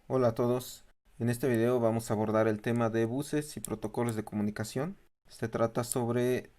Hola a todos. En este video vamos a abordar el tema de buses y protocolos de comunicación. Se trata sobre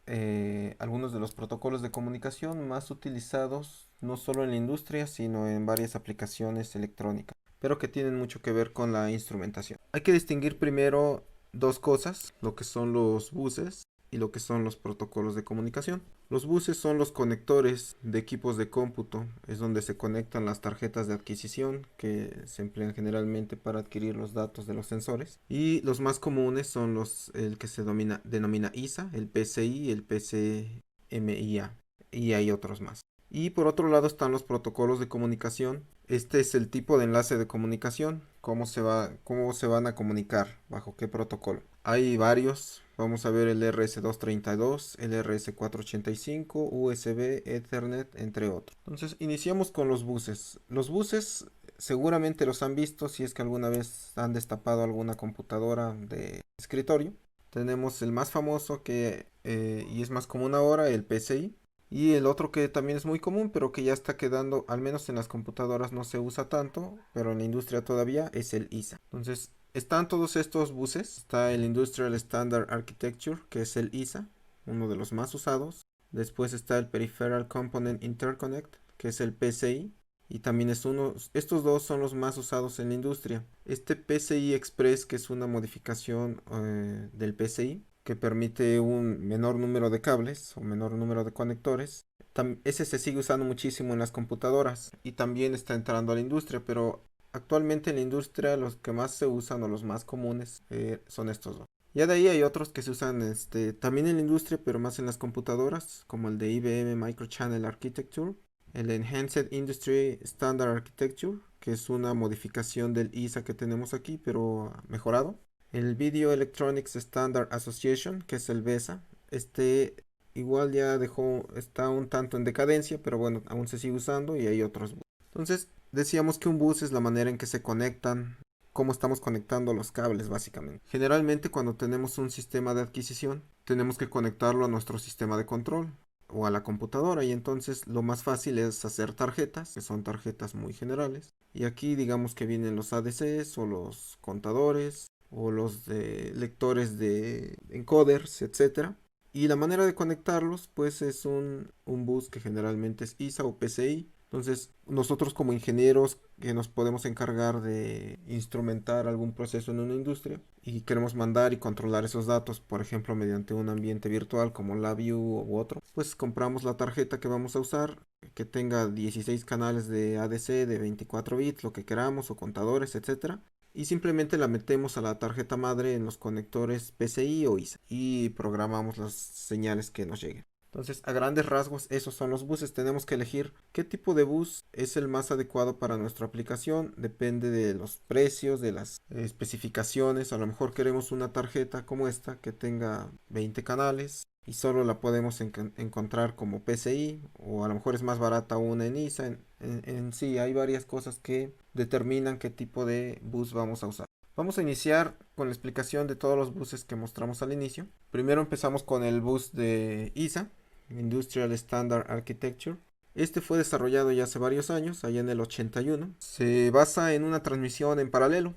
algunos de los protocolos de comunicación más utilizados no solo en la industria, sino en varias aplicaciones electrónicas, pero que tienen mucho que ver con la instrumentación. Hay que distinguir primero dos cosas, lo que son los buses y lo que son los protocolos de comunicación. Los buses son los conectores de equipos de cómputo, es donde se conectan las tarjetas de adquisición que se emplean generalmente para adquirir los datos de los sensores. Y los más comunes son el que se denomina ISA, el PCI, el PCMIA y hay otros más. Y por otro lado están los protocolos de comunicación. Este es el tipo de enlace de comunicación, cómo se van a comunicar, bajo qué protocolo. Hay varios, vamos a ver el RS232, el RS485, USB, Ethernet, entre otros. Entonces iniciamos con los buses. Los buses seguramente los han visto si es que alguna vez han destapado alguna computadora de escritorio. Tenemos el más famoso y es más común ahora, el PCI. Y el otro que también es muy común, pero que ya está quedando, al menos en las computadoras no se usa tanto, pero en la industria todavía, es el ISA. Entonces, están todos estos buses. Está el Industrial Standard Architecture, que es el ISA, uno de los más usados. Después está el Peripheral Component Interconnect, que es el PCI. Y también estos dos son los más usados en la industria. Este PCI Express, que es una modificación del PCI, que permite un menor número de cables o menor número de conectores. Ese se sigue usando muchísimo en las computadoras y también está entrando a la industria, pero actualmente en la industria los que más se usan o los más comunes son estos dos. Ya de ahí hay otros que se usan también en la industria, pero más en las computadoras, como el de IBM Microchannel Architecture, el Enhanced Industry Standard Architecture, que es una modificación del ISA que tenemos aquí, pero mejorado. El Video Electronics Standard Association, que es el VESA, igual ya está un tanto en decadencia, pero bueno, aún se sigue usando y hay otros. Entonces, decíamos que un bus es la manera en que se conectan, cómo estamos conectando los cables, básicamente. Generalmente, cuando tenemos un sistema de adquisición, tenemos que conectarlo a nuestro sistema de control o a la computadora, y entonces lo más fácil es hacer tarjetas, que son tarjetas muy generales. Y aquí digamos que vienen los ADCs o los contadores o los de lectores de encoders, etcétera. Y la manera de conectarlos pues es un bus que generalmente es ISA o PCI. Entonces nosotros como ingenieros que nos podemos encargar de instrumentar algún proceso en una industria y queremos mandar y controlar esos datos, por ejemplo mediante un ambiente virtual como LabVIEW u otro, pues compramos la tarjeta que vamos a usar, que tenga 16 canales de ADC de 24 bits, lo que queramos, o contadores, etcétera, y simplemente la metemos a la tarjeta madre en los conectores PCI o ISA y programamos las señales que nos lleguen. Entonces, a grandes rasgos, esos son los buses. Tenemos que elegir qué tipo de bus es el más adecuado para nuestra aplicación. Depende de los precios, de las especificaciones. A lo mejor queremos una tarjeta como esta que tenga 20 canales y solo la podemos encontrar como PCI, o a lo mejor es más barata una en ISA. En sí, hay varias cosas que determinan qué tipo de bus vamos a usar. Vamos a iniciar con la explicación de todos los buses que mostramos al inicio. Primero empezamos con el bus de ISA, Industrial Standard Architecture. Este fue desarrollado ya hace varios años, allá en el 81. Se basa en una transmisión en paralelo.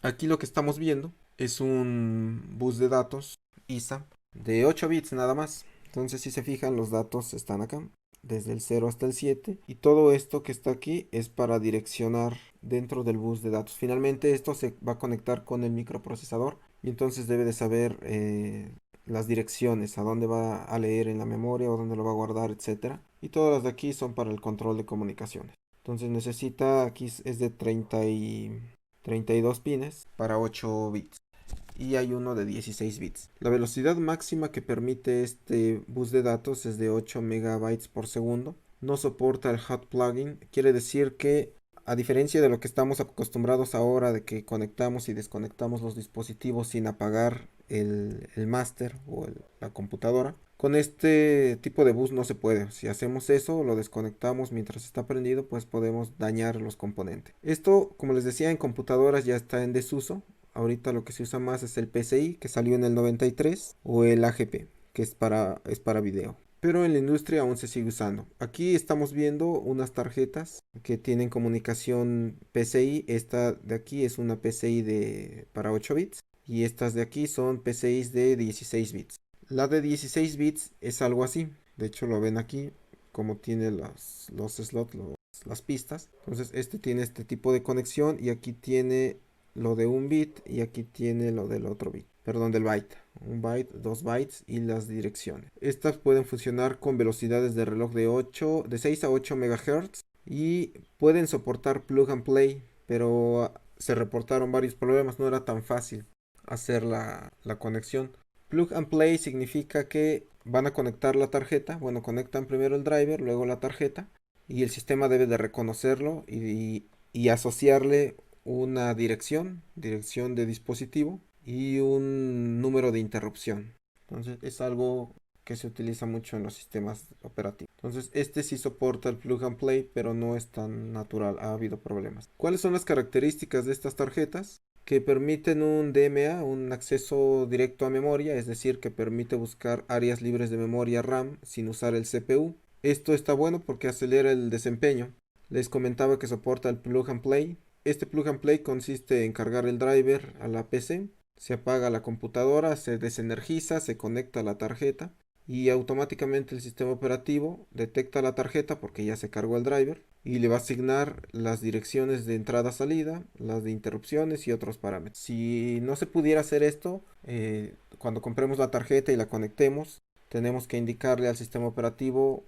Aquí lo que estamos viendo es un bus de datos ISA de 8 bits nada más. Entonces si se fijan los datos están acá, desde el 0 hasta el 7. Y todo esto que está aquí es para direccionar dentro del bus de datos. Finalmente esto se va a conectar con el microprocesador y entonces debe de saber las direcciones, a dónde va a leer en la memoria o dónde lo va a guardar, etcétera. Y todas las de aquí son para el control de comunicaciones. Entonces necesita, aquí es de 32 pines para 8 bits. Y hay uno de 16 bits. La velocidad máxima que permite este bus de datos es de 8 megabytes por segundo. No soporta el hot plugging. Quiere decir que, a diferencia de lo que estamos acostumbrados ahora, de que conectamos y desconectamos los dispositivos sin apagar el máster o la computadora, con este tipo de bus no se puede. Si hacemos eso, lo desconectamos mientras está prendido, pues podemos dañar los componentes. Esto, como les decía, en computadoras ya está en desuso. Ahorita lo que se usa más es el PCI, que salió en el 93, o el AGP, que es para video. pero en la industria aún se sigue usando. Aquí estamos viendo unas tarjetas que tienen comunicación PCI. Esta de aquí es una PCI para 8 bits y estas de aquí son PCIs de 16 bits. La de 16 bits es algo así. De hecho lo ven aquí como tiene los slots, las pistas. Entonces este tiene este tipo de conexión y aquí tiene lo de un bit y aquí tiene lo del otro bit. Perdón, del byte. Un byte, dos bytes y las direcciones. Estas pueden funcionar con velocidades de reloj de 6 a 8 MHz y pueden soportar plug and play, pero se reportaron varios problemas, no era tan fácil hacer la conexión. Plug and play significa que van a conectar la tarjeta, bueno, conectan primero el driver, luego la tarjeta y el sistema debe de reconocerlo y asociarle una dirección de dispositivo y un número de interrupción. Entonces es algo que se utiliza mucho en los sistemas operativos. Entonces este sí soporta el plug and play, pero no es tan natural, ha habido problemas. ¿Cuáles son las características de estas tarjetas? Que permiten un DMA, un acceso directo a memoria, es decir, que permite buscar áreas libres de memoria RAM sin usar el CPU. Esto está bueno porque acelera el desempeño. Les comentaba que soporta el plug and play. Este plug and play consiste en cargar el driver a la PC, se apaga la computadora, se desenergiza, se conecta a la tarjeta y automáticamente el sistema operativo detecta la tarjeta porque ya se cargó el driver y le va a asignar las direcciones de entrada-salida, las de interrupciones y otros parámetros. Si no se pudiera hacer esto, cuando compremos la tarjeta y la conectemos, tenemos que indicarle al sistema operativo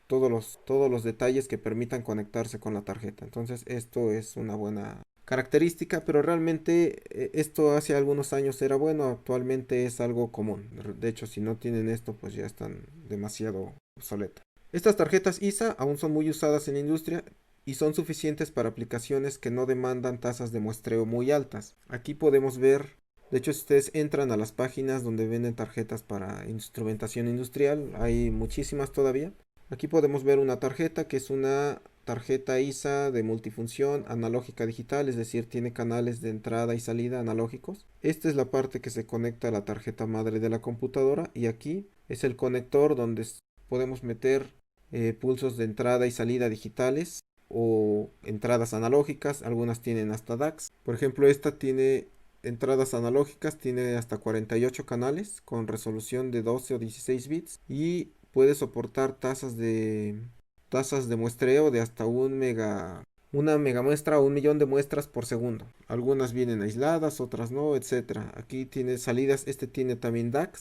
todos los detalles que permitan conectarse con la tarjeta. Entonces esto es una buena característica, pero realmente esto hace algunos años era bueno, actualmente es algo común. De hecho, si no tienen esto, pues ya están demasiado obsoletas. Estas tarjetas ISA aún son muy usadas en la industria y son suficientes para aplicaciones que no demandan tasas de muestreo muy altas. Aquí podemos ver, de hecho, si ustedes entran a las páginas donde venden tarjetas para instrumentación industrial, hay muchísimas todavía. Aquí podemos ver una tarjeta que es una tarjeta ISA de multifunción analógica digital, es decir, tiene canales de entrada y salida analógicos. Esta es la parte que se conecta a la tarjeta madre de la computadora y aquí es el conector donde podemos meter pulsos de entrada y salida digitales o entradas analógicas, algunas tienen hasta DACs. Por ejemplo, esta tiene entradas analógicas, tiene hasta 48 canales con resolución de 12 o 16 bits y puede soportar tasas de muestreo de hasta una mega muestra o un millón de muestras por segundo. Algunas vienen aisladas, otras no, etcétera. Aquí tiene salidas, este tiene también DACs,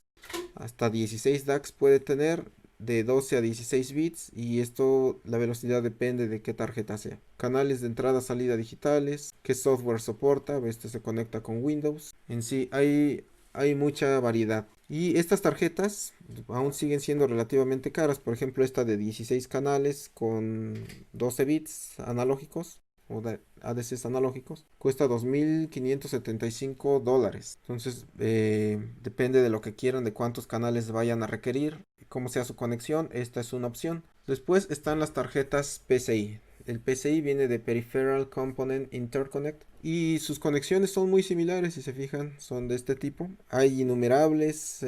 hasta 16 DACs puede tener de 12 a 16 bits y esto la velocidad depende de qué tarjeta sea. Canales de entrada salida digitales, qué software soporta, este se conecta con Windows. En sí hay mucha variedad. Y estas tarjetas aún siguen siendo relativamente caras. Por ejemplo, esta de 16 canales con 12 bits analógicos o de ADCs analógicos cuesta $2.575. Entonces, depende de lo que quieran, de cuántos canales vayan a requerir, cómo sea su conexión. Esta es una opción. Después están las tarjetas PCI. El PCI viene de Peripheral Component Interconnect y sus conexiones son muy similares, si se fijan, son de este tipo. Hay innumerables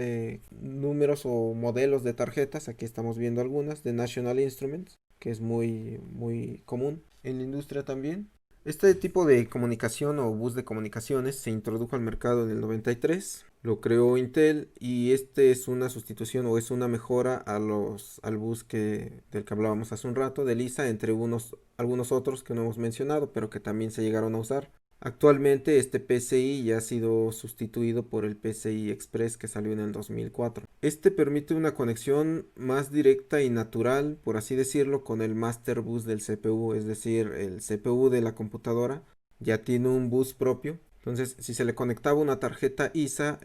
números o modelos de tarjetas, aquí estamos viendo algunas, de National Instruments, que es muy común en la industria también. Este tipo de comunicación o bus de comunicaciones se introdujo al mercado en el 93, lo creó Intel y este es una sustitución o es una mejora al bus del que hablábamos hace un rato, de Lisa, entre algunos otros que no hemos mencionado, pero que también se llegaron a usar. Actualmente este PCI ya ha sido sustituido por el PCI Express que salió en el 2004. Este permite una conexión más directa y natural, por así decirlo, con el master bus del CPU, es decir, el CPU de la computadora ya tiene un bus propio. Entonces, si se le conectaba una tarjeta ISA,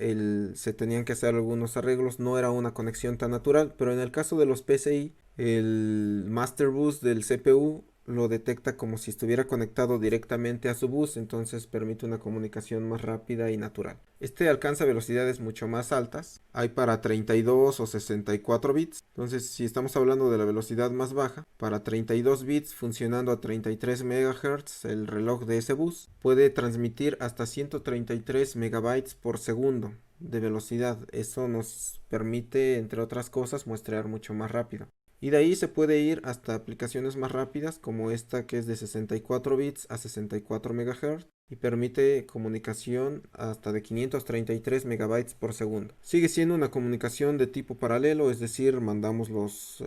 se tenían que hacer algunos arreglos, no era una conexión tan natural, pero en el caso de los PCI, el master bus del CPU lo detecta como si estuviera conectado directamente a su bus, entonces permite una comunicación más rápida y natural. Este alcanza velocidades mucho más altas, hay para 32 o 64 bits, entonces si estamos hablando de la velocidad más baja, para 32 bits funcionando a 33 MHz, el reloj de ese bus puede transmitir hasta 133 megabytes por segundo. de velocidad. Eso nos permite, entre otras cosas, muestrear mucho más rápido. Y de ahí se puede ir hasta aplicaciones más rápidas como esta que es de 64 bits a 64 MHz y permite comunicación hasta de 533 megabytes por segundo. Sigue siendo una comunicación de tipo paralelo, es decir, mandamos los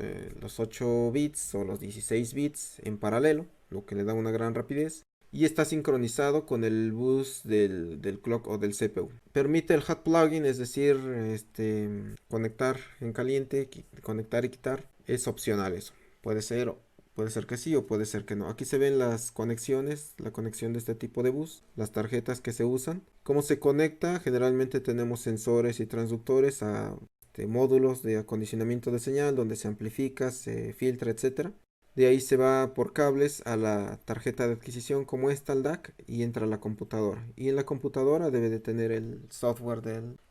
8 bits o los 16 bits en paralelo, lo que le da una gran rapidez. Y está sincronizado con el bus del clock o del CPU. Permite el hot plugin, es decir, conectar en caliente, conectar y quitar. Es opcional eso. Puede ser que sí o puede ser que no. Aquí se ven las conexiones, la conexión de este tipo de bus, las tarjetas que se usan. ¿Cómo se conecta? Generalmente tenemos sensores y transductores a módulos de acondicionamiento de señal donde se amplifica, se filtra, etcétera. De ahí se va por cables a la tarjeta de adquisición como esta, al DAC, y entra a la computadora. Y en la computadora debe de tener el software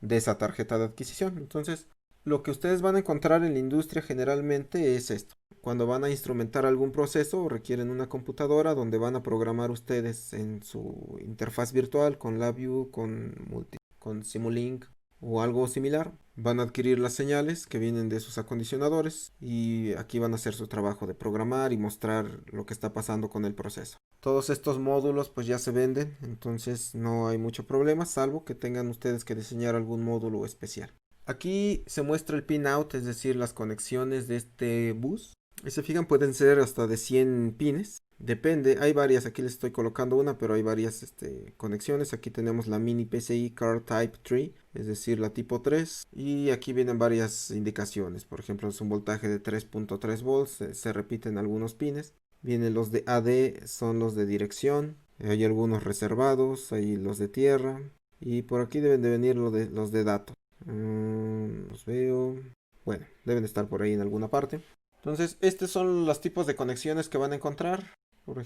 de esa tarjeta de adquisición. Entonces, lo que ustedes van a encontrar en la industria generalmente es esto. Cuando van a instrumentar algún proceso, requieren una computadora donde van a programar ustedes en su interfaz virtual con LabVIEW, con Simulink o algo similar. Van a adquirir las señales que vienen de sus acondicionadores y aquí van a hacer su trabajo de programar y mostrar lo que está pasando con el proceso. Todos estos módulos pues ya se venden, entonces no hay mucho problema, salvo que tengan ustedes que diseñar algún módulo especial. Aquí se muestra el pinout, es decir, las conexiones de este bus. Y se fijan, pueden ser hasta de 100 pines. Depende, hay varias, aquí les estoy colocando una, pero hay varias conexiones. Aquí tenemos la mini PCI Card Type 3, es decir, la tipo 3. Y aquí vienen varias indicaciones. Por ejemplo, es un voltaje de 3.3 volts, se repiten algunos pines. Vienen los de AD, son los de dirección. Hay algunos reservados, hay los de tierra. Y por aquí deben de venir los de datos. Los veo. Bueno, deben estar por ahí en alguna parte. Entonces, estos son los tipos de conexiones que van a encontrar. Por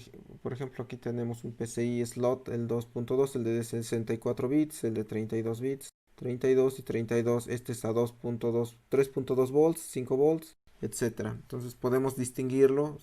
ejemplo, aquí tenemos un PCI slot, el 2.2, el de 64 bits, el de 32 bits, 32 y 32. Este es a 2.2, 3.2 volts, 5 volts, etcétera. Entonces, podemos distinguirlo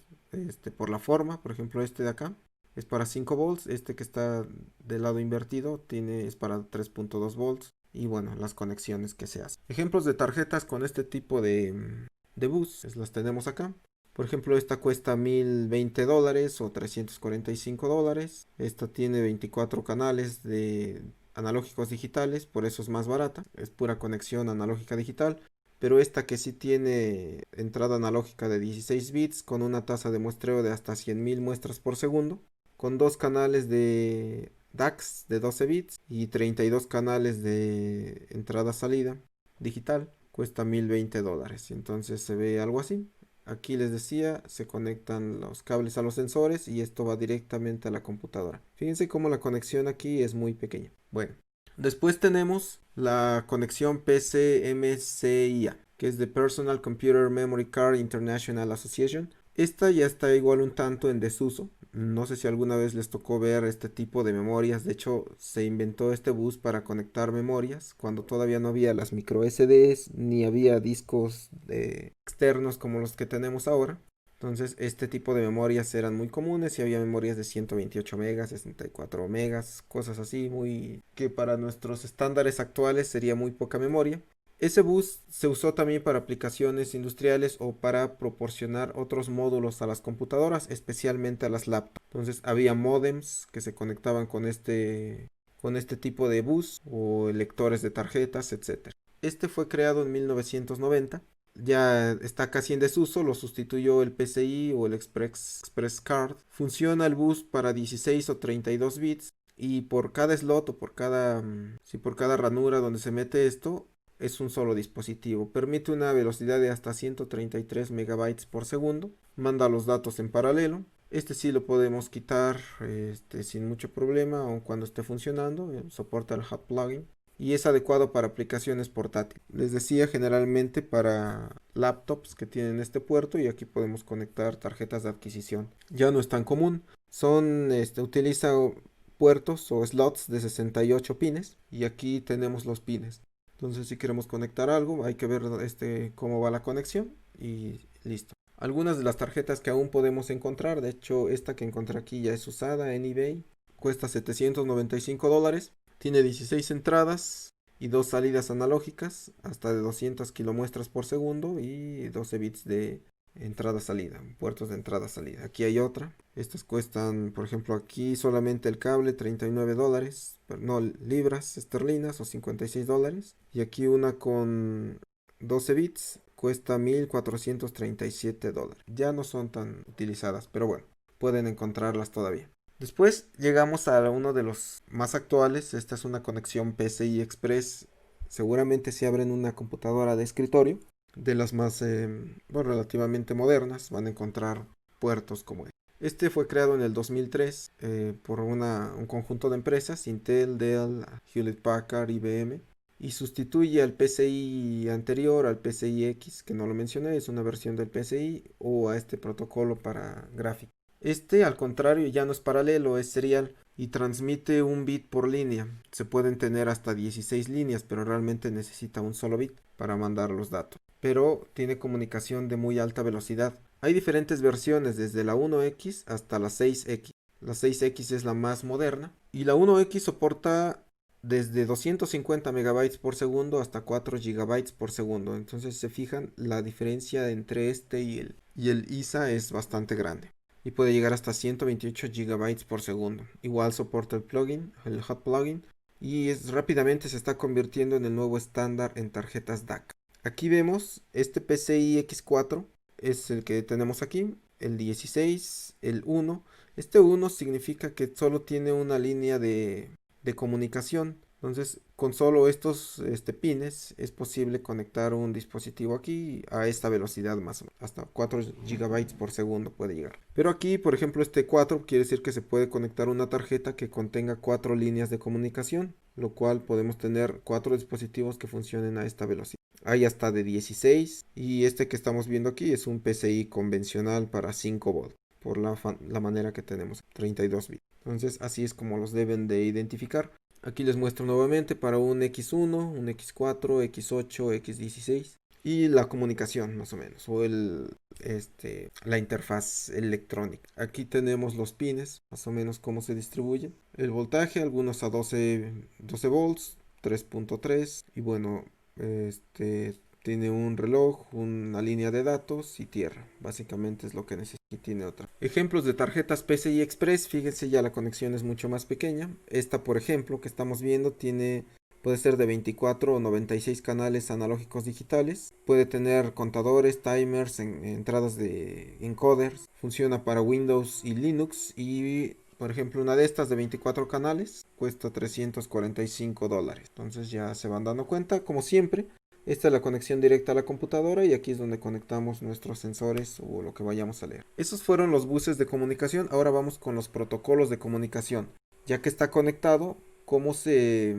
por la forma. Por ejemplo, este de acá es para 5 volts. Este que está del lado invertido es para 3.2 volts. Y bueno, las conexiones que se hacen. Ejemplos de tarjetas con este tipo de bus, las tenemos acá. Por ejemplo, esta cuesta $1020 o $345. Esta tiene 24 canales de analógicos digitales, por eso es más barata. Es pura conexión analógica digital. Pero esta que sí tiene entrada analógica de 16 bits con una tasa de muestreo de hasta 100.000 muestras por segundo, con dos canales de DAX de 12 bits y 32 canales de entrada-salida digital, cuesta $1020. Entonces se ve algo así. Aquí les decía, se conectan los cables a los sensores y esto va directamente a la computadora. Fíjense cómo la conexión aquí es muy pequeña. Bueno, después tenemos la conexión PCMCIA, que es de Personal Computer Memory Card International Association. Esta ya está igual un tanto en desuso. No sé si alguna vez les tocó ver este tipo de memorias. De hecho, se inventó este bus para conectar memorias cuando todavía no había las micro SDs ni había discos externos como los que tenemos ahora. Entonces, este tipo de memorias eran muy comunes y había memorias de 128 megas, 64 megas, cosas así, muy que para nuestros estándares actuales sería muy poca memoria. Ese bus se usó también para aplicaciones industriales o para proporcionar otros módulos a las computadoras, especialmente a las laptops. Entonces había modems que se conectaban con este tipo de bus o lectores de tarjetas, etcétera. Este fue creado en 1990. Ya está casi en desuso, lo sustituyó el PCI o el Express Card. Funciona el bus para 16 o 32 bits y por cada slot o por cada ranura donde se mete esto, es un solo dispositivo. Permite una velocidad de hasta 133 megabytes por segundo. Manda los datos en paralelo. Este sí lo podemos quitar sin mucho problema, aun cuando esté funcionando. Soporta el hot plugin. Y es adecuado para aplicaciones portátiles. Les decía, generalmente para laptops que tienen este puerto, y aquí podemos conectar tarjetas de adquisición. Ya no es tan común. Utiliza puertos o slots de 68 pines y aquí tenemos los pines. Entonces, si queremos conectar algo, hay que ver cómo va la conexión y listo. Algunas de las tarjetas que aún podemos encontrar, de hecho, esta que encontré aquí ya es usada en eBay, cuesta $795, tiene 16 entradas y dos salidas analógicas hasta de 200 kilomuestras por segundo y 12 bits de entrada-salida, puertos de entrada-salida. Aquí hay otra. Estas cuestan, por ejemplo, aquí solamente el cable $39, no, libras esterlinas o $56. Y aquí una con 12 bits cuesta $1437. Ya no son tan utilizadas, pero bueno, pueden encontrarlas todavía. Después llegamos a uno de los más actuales. Esta es una conexión PCI Express. Seguramente si abren una computadora de escritorio, de las más bueno, relativamente modernas, van a encontrar puertos como este. Este fue creado en el 2003 por un conjunto de empresas, Intel, Dell, Hewlett Packard, IBM, y sustituye al PCI anterior, al PCI X, que no lo mencioné, es una versión del PCI, o a este protocolo para gráfica. Este, al contrario, ya no es paralelo, es serial y transmite un bit por línea. Se pueden tener hasta 16 líneas, pero realmente necesita un solo bit para mandar los datos. Pero tiene comunicación de muy alta velocidad. Hay diferentes versiones, desde la 1X hasta la 6X. La 6X es la más moderna y la 1X soporta desde 250 megabytes por segundo hasta 4 gigabytes por segundo. Entonces, se fijan, la diferencia entre este y el ISA es bastante grande y puede llegar hasta 128 gigabytes por segundo. Igual soporta el plugin, el hot plugin, y rápidamente se está convirtiendo en el nuevo estándar en tarjetas DAC. Aquí vemos este PCI X4 es el que tenemos aquí, el 16, el 1. Este 1 significa que solo tiene una línea de comunicación. Entonces, con solo estos pines es posible conectar un dispositivo aquí a esta velocidad más o menos. Hasta 4 gigabytes por segundo puede llegar. Pero aquí, por ejemplo, este 4 quiere decir que se puede conectar una tarjeta que contenga 4 líneas de comunicación, lo cual podemos tener 4 dispositivos que funcionen a esta velocidad. Hay hasta de 16 y este que estamos viendo aquí es un PCI convencional para 5 volts por la manera que tenemos, 32 bits. Entonces así es como los deben de identificar. Aquí les muestro nuevamente para un X1, un X4, X8, X16 y la comunicación más o menos, o la interfaz electrónica. Aquí tenemos los pines, más o menos cómo se distribuyen. El voltaje, algunos a 12 volts, 3.3 y bueno, tiene un reloj, una línea de datos y tierra. Básicamente es lo que necesita. Y tiene otra. Ejemplos de tarjetas PCI Express. Fíjense, ya la conexión es mucho más pequeña. Esta, por ejemplo, que estamos viendo, puede ser de 24 o 96 canales analógicos digitales. Puede tener contadores, timers, entradas de encoders. Funciona para Windows y Linux. Y por ejemplo, una de estas de 24 canales cuesta $345. Entonces ya se van dando cuenta, como siempre. Esta es la conexión directa a la computadora y aquí es donde conectamos nuestros sensores o lo que vayamos a leer. Esos fueron los buses de comunicación. Ahora vamos con los protocolos de comunicación. Ya que está conectado, ¿cómo se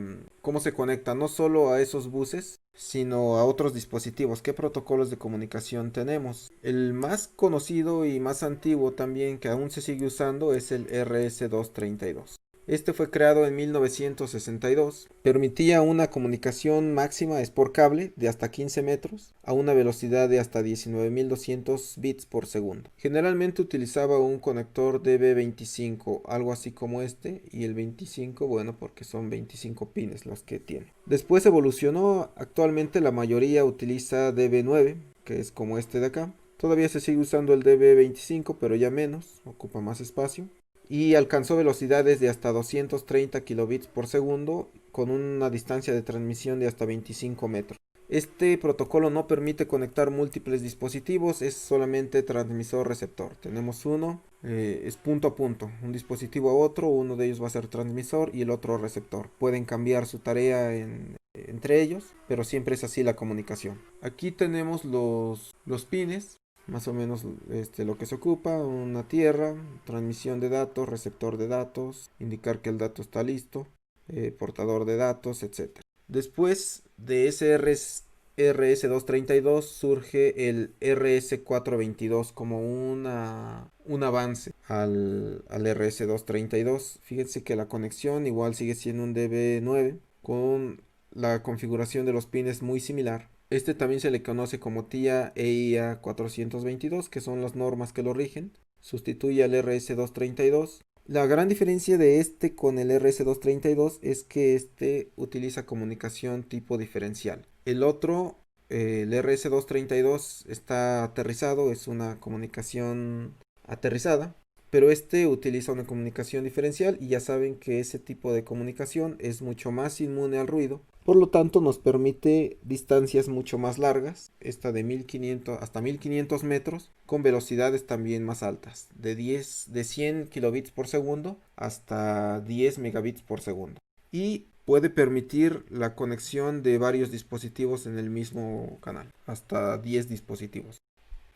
conecta? No solo a esos buses, sino a otros dispositivos. ¿Qué protocolos de comunicación tenemos? El más conocido y más antiguo también, que aún se sigue usando, es el RS-232. Este fue creado en 1962. Permitía una comunicación máxima, es por cable, de hasta 15 metros, a una velocidad de hasta 19.200 bits por segundo. Generalmente utilizaba un conector DB25, algo así como este, y el 25, bueno, porque son 25 pines los que tiene. Después evolucionó, actualmente la mayoría utiliza DB9, que es como este de acá. Todavía se sigue usando el DB25, pero ya menos, ocupa más espacio y alcanzó velocidades de hasta 230 kilobits por segundo con una distancia de transmisión de hasta 25 metros. Este protocolo no permite conectar múltiples dispositivos, es solamente transmisor-receptor. Tenemos uno, es punto a punto, un dispositivo a otro, uno de ellos va a ser transmisor y el otro receptor. Pueden cambiar su tarea entre ellos, pero siempre es así la comunicación. Aquí tenemos los pines, más o menos lo que se ocupa, una tierra, transmisión de datos, receptor de datos, indicar que el dato está listo, portador de datos, etc. Después de ese RS232 surge el RS422 como un avance al RS232. Fíjense que la conexión igual sigue siendo un DB9 con la configuración de los pines muy similar. Este también se le conoce como TIA EIA 422, que son las normas que lo rigen. Sustituye al RS232 La gran diferencia de este con el RS-232 es que este utiliza comunicación tipo diferencial. El otro, el RS-232, está aterrizado, es una comunicación aterrizada, pero este utiliza una comunicación diferencial y ya saben que ese tipo de comunicación es mucho más inmune al ruido. Por lo tanto, nos permite distancias mucho más largas, esta de 1500 hasta 1500 metros, con velocidades también más altas, de 100 kilobits por segundo hasta 10 megabits por segundo. Y puede permitir la conexión de varios dispositivos en el mismo canal, hasta 10 dispositivos.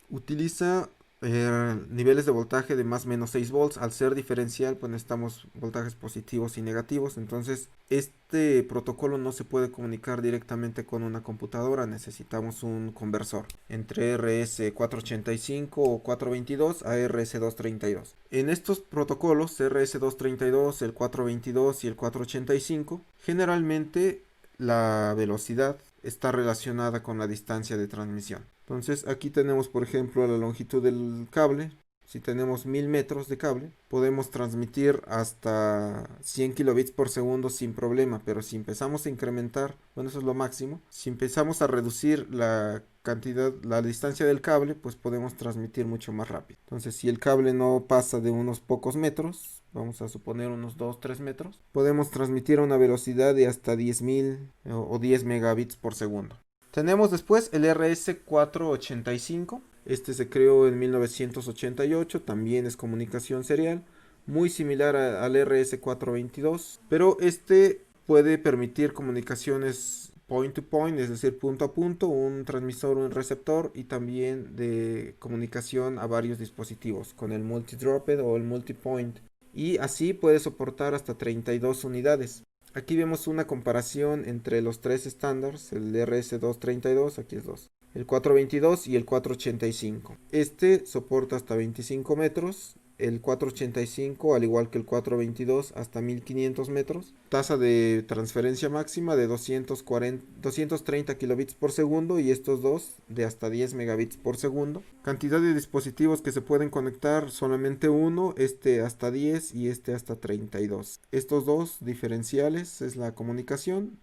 Utiliza niveles de voltaje de más o menos 6 volts. Al ser diferencial, pues necesitamos voltajes positivos y negativos. Entonces, este protocolo no se puede comunicar directamente con una computadora. Necesitamos un conversor entre RS485 o 422 a RS232. En estos protocolos, RS232, el 422 y el 485, generalmente la velocidad está relacionada con la distancia de transmisión. Entonces aquí tenemos por ejemplo la longitud del cable. Si tenemos 1000 metros de cable, podemos transmitir hasta 100 kilobits por segundo sin problema, pero si empezamos a incrementar, bueno, eso es lo máximo, si empezamos a reducir la cantidad, la distancia del cable, pues podemos transmitir mucho más rápido. Entonces, si el cable no pasa de unos pocos metros, vamos a suponer unos 2-3 metros, podemos transmitir a una velocidad de hasta 10.000 o 10 megabits por segundo. Tenemos después el RS485. Este se creó en 1988, también es comunicación serial, muy similar al RS422, pero este puede permitir comunicaciones point to point, es decir, punto a punto, un transmisor, un receptor y también de comunicación a varios dispositivos con el multi-droped o el multi-point. Y así puede soportar hasta 32 unidades. Aquí vemos una comparación entre los tres estándares, el RS232, aquí es 2, el 422 y el 485. Este soporta hasta 25 metros, el 485 al igual que el 422 hasta 1500 metros, tasa de transferencia máxima de 230 kilobits por segundo y estos dos de hasta 10 megabits por segundo. Cantidad de dispositivos que se pueden conectar, solamente uno, este hasta 10 y este hasta 32. Estos dos diferenciales es la comunicación.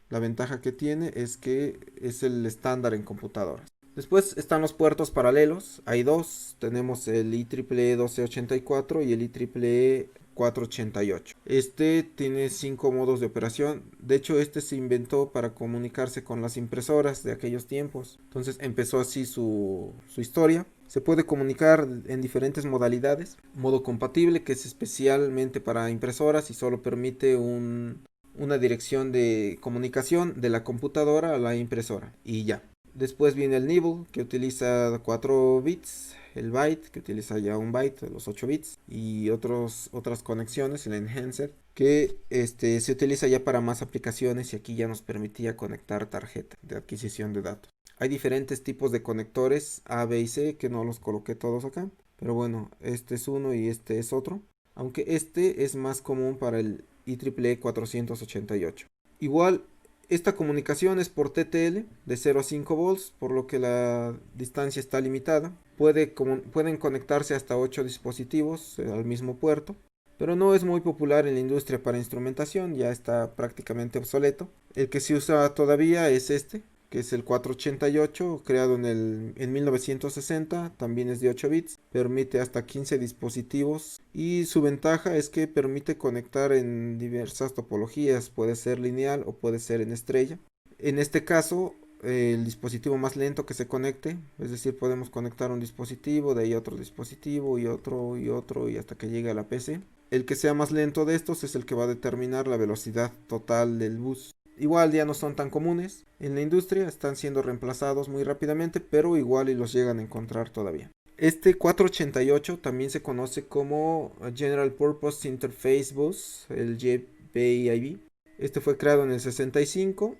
La ventaja que tiene es que es el estándar en computadoras. Después están los puertos paralelos. Hay dos. Tenemos el IEEE 1284 y el IEEE 488. Este tiene 5 modos de operación. De hecho, este se inventó para comunicarse con las impresoras de aquellos tiempos. Entonces empezó así su historia. Se puede comunicar en diferentes modalidades. Modo compatible, que es especialmente para impresoras y solo permite una dirección de comunicación de la computadora a la impresora. Y ya. Después viene el nibble, que utiliza 4 bits, el byte, que utiliza ya un byte, los 8 bits, y otras conexiones, el enhancer, que se utiliza ya para más aplicaciones y aquí ya nos permitía conectar tarjeta de adquisición de datos. Hay diferentes tipos de conectores A, B y C, que no los coloqué todos acá, pero bueno, este es uno y este es otro, aunque este es más común para el IEEE 488. Igual, esta comunicación es por TTL de 0 a 5 volts, por lo que la distancia está limitada. Pueden conectarse hasta 8 dispositivos al mismo puerto, pero no es muy popular en la industria para instrumentación, ya está prácticamente obsoleto. El que se usa todavía es este, que es el 488, creado en 1960, también es de 8 bits, permite hasta 15 dispositivos y su ventaja es que permite conectar en diversas topologías, puede ser lineal o puede ser en estrella. En este caso, el dispositivo más lento que se conecte, es decir, podemos conectar un dispositivo, de ahí otro dispositivo y otro y otro y hasta que llegue a la PC. El que sea más lento de estos es el que va a determinar la velocidad total del bus. Igual ya no son tan comunes en la industria, están siendo reemplazados muy rápidamente, pero igual y los llegan a encontrar todavía. Este 488 también se conoce como General Purpose Interface Bus, el GPIB. Este fue creado en el 65.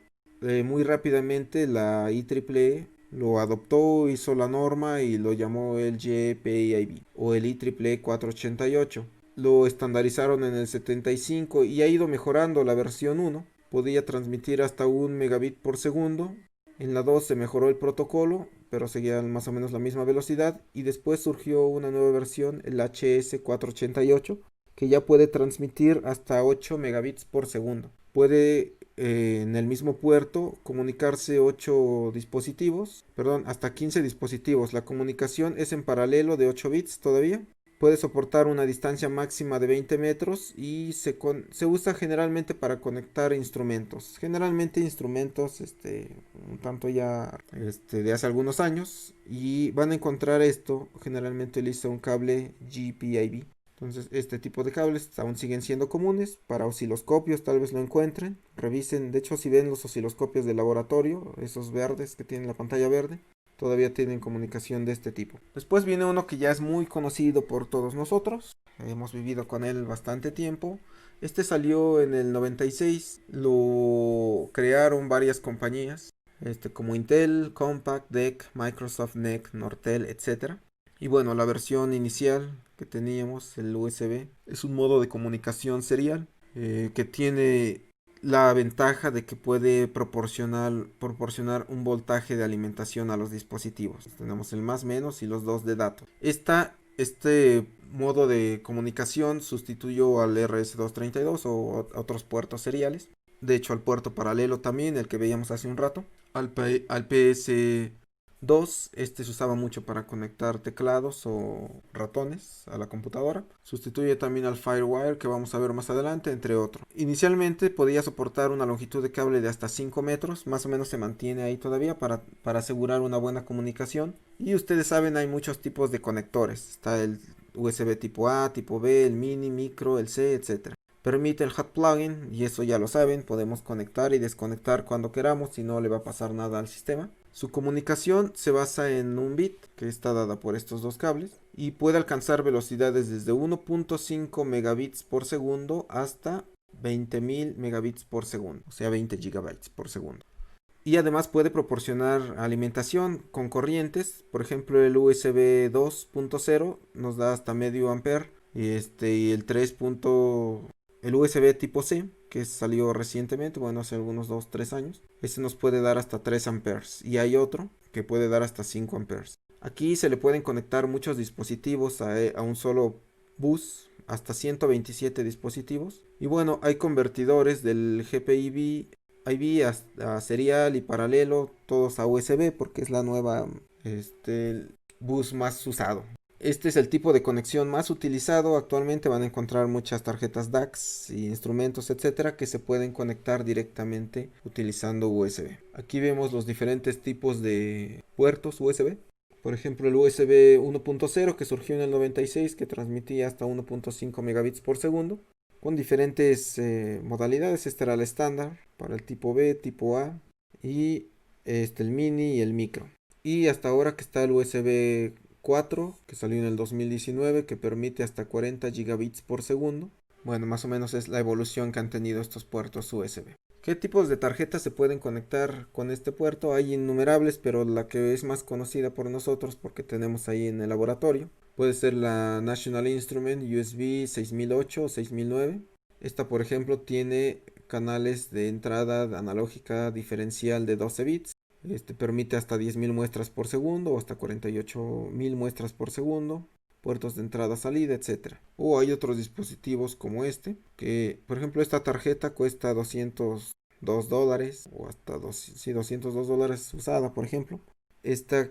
Muy rápidamente la IEEE lo adoptó, hizo la norma y lo llamó el GPIB o el IEEE 488. Lo estandarizaron en el 75 y ha ido mejorando la versión 1. Podía transmitir hasta 1 megabit por segundo. En la 2 se mejoró el protocolo, pero seguía más o menos la misma velocidad. Y después surgió una nueva versión, el HS488, que ya puede transmitir hasta 8 megabits por segundo. Puede en el mismo puerto comunicarse 8 dispositivos, perdón, hasta 15 dispositivos. La comunicación es en paralelo de 8 bits todavía. Puede soportar una distancia máxima de 20 metros y se usa generalmente para conectar instrumentos. Generalmente instrumentos un tanto ya de hace algunos años. Y van a encontrar esto, generalmente utiliza un cable GPIB. Entonces este tipo de cables aún siguen siendo comunes. Para osciloscopios tal vez lo encuentren. Revisen, de hecho si ven los osciloscopios de laboratorio, esos verdes que tienen la pantalla verde, todavía tienen comunicación de este tipo. Después viene uno que ya es muy conocido por todos nosotros. Hemos vivido con él bastante tiempo. Este salió en el 96. Lo crearon varias compañías. Como Intel, Compaq, DEC, Microsoft NEC, Nortel, etcétera. Y bueno, la versión inicial que teníamos, el USB, es un modo de comunicación serial que tiene la ventaja de que puede proporcionar un voltaje de alimentación a los dispositivos. Tenemos el más menos y los dos de datos. Este modo de comunicación sustituyó al RS232 o a otros puertos seriales. De hecho, al puerto paralelo también, el que veíamos hace un rato. Al PS2, este se usaba mucho para conectar teclados o ratones a la computadora. Sustituye también al Firewire, que vamos a ver más adelante, entre otros. Inicialmente podía soportar una longitud de cable de hasta 5 metros, más o menos se mantiene ahí todavía para asegurar una buena comunicación. Y ustedes saben, hay muchos tipos de conectores. Está el USB tipo A, tipo B, el mini, micro, el C, etc. Permite el hot plugin, y eso ya lo saben, podemos conectar y desconectar cuando queramos y no le va a pasar nada al sistema. Su comunicación se basa en un bit que está dada por estos dos cables y puede alcanzar velocidades desde 1.5 megabits por segundo hasta 20.000 megabits por segundo, o sea 20 gigabytes por segundo. Y además puede proporcionar alimentación con corrientes. Por ejemplo, el USB 2.0 nos da hasta medio ampere y el 3. El USB tipo C, que salió recientemente, bueno, hace algunos 2-3 años, este nos puede dar hasta 3 amperes. Y hay otro que puede dar hasta 5 amperes. Aquí se le pueden conectar muchos dispositivos a un solo bus, hasta 127 dispositivos. Y bueno, hay convertidores del GPIB IB a serial y paralelo, todos a USB, porque es la nueva bus más usado. Este es el tipo de conexión más utilizado. Actualmente van a encontrar muchas tarjetas DAX y instrumentos, etcétera, que se pueden conectar directamente utilizando USB. Aquí vemos los diferentes tipos de puertos USB. Por ejemplo, el USB 1.0 que surgió en el 96, que transmitía hasta 1.5 megabits por segundo, con diferentes modalidades. Este era el estándar para el tipo B, tipo A y el mini y el micro. Y hasta ahora que está el USB 4, que salió en el 2019, que permite hasta 40 gigabits por segundo. Bueno, más o menos es la evolución que han tenido estos puertos USB. ¿Qué tipos de tarjetas se pueden conectar con este puerto? Hay innumerables, pero la que es más conocida por nosotros porque tenemos ahí en el laboratorio puede ser la National Instrument USB 6008 o 6009. Esta, por ejemplo, tiene canales de entrada analógica diferencial de 12 bits. Permite hasta 10.000 muestras por segundo o hasta 48.000 muestras por segundo. Puertos de entrada-salida, etcétera. O hay otros dispositivos como que por ejemplo esta tarjeta cuesta $202 o hasta $202 usada, por ejemplo. Esta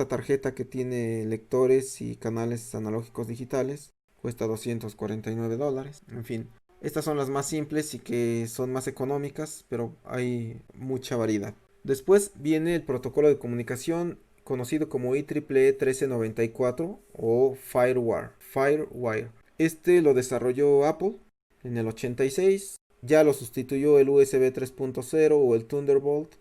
tarjeta que tiene lectores y canales analógicos digitales cuesta $249. En fin, estas son las más simples y que son más económicas, pero hay mucha variedad. Después viene el protocolo de comunicación conocido como IEEE 1394 o Firewire. Este lo desarrolló Apple en el 86. Ya lo sustituyó el USB 3.0 o el Thunderbolt.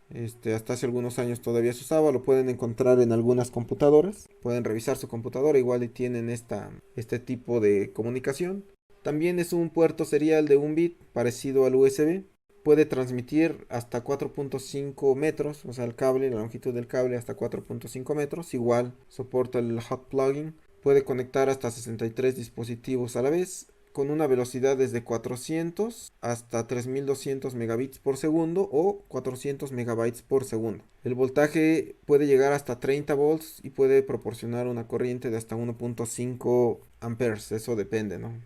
Hasta hace algunos años todavía se usaba. Lo pueden encontrar en algunas computadoras. Pueden revisar su computadora, igual y tienen este tipo de comunicación. También es un puerto serial de 1 bit parecido al USB. Puede transmitir hasta 4.5 metros, o sea, la longitud del cable hasta 4.5 metros. Igual soporta el hot plugin. Puede conectar hasta 63 dispositivos a la vez, con una velocidad desde 400 hasta 3200 megabits por segundo o 400 megabytes por segundo. El voltaje puede llegar hasta 30 volts y puede proporcionar una corriente de hasta 1.5 amperes, eso depende, ¿no?